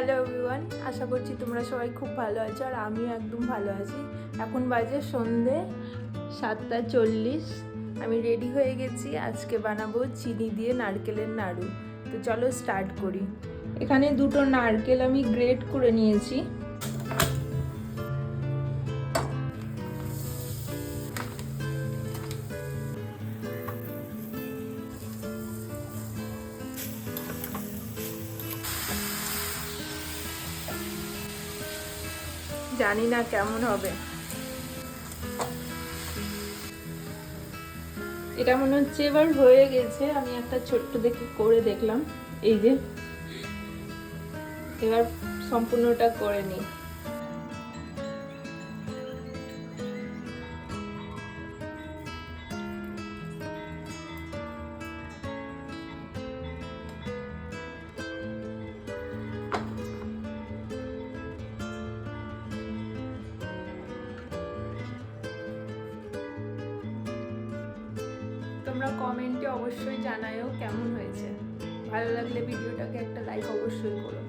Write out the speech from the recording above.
Hello everyone, আশা করছি তোমরা সবাই খুব ভালো আছো আর আমিও একদম ভালো আছি। এখন বাজে সন্ধে 7:40। আমি রেডি হয়ে গেছি। আজকে বানাবো চিনি দিয়ে নারকেলের নাড়ু। তো চলো স্টার্ট করি। এখানে দুটো নারকেল আমি গ্রেট করে নিয়েছি। জানি না কেমন হবে, এটা মনে হচ্ছে এবার হয়ে গেছে। আমি একটা ছোট্ট দেখে করে দেখলাম, এই যে এবার সম্পূর্ণটা করে নিই। তোমরা কমেন্টে অবশ্যই জানাও কেমন হয়েছে। ভালো লাগলে ভিডিওটাকে একটা লাইক অবশ্যই করো।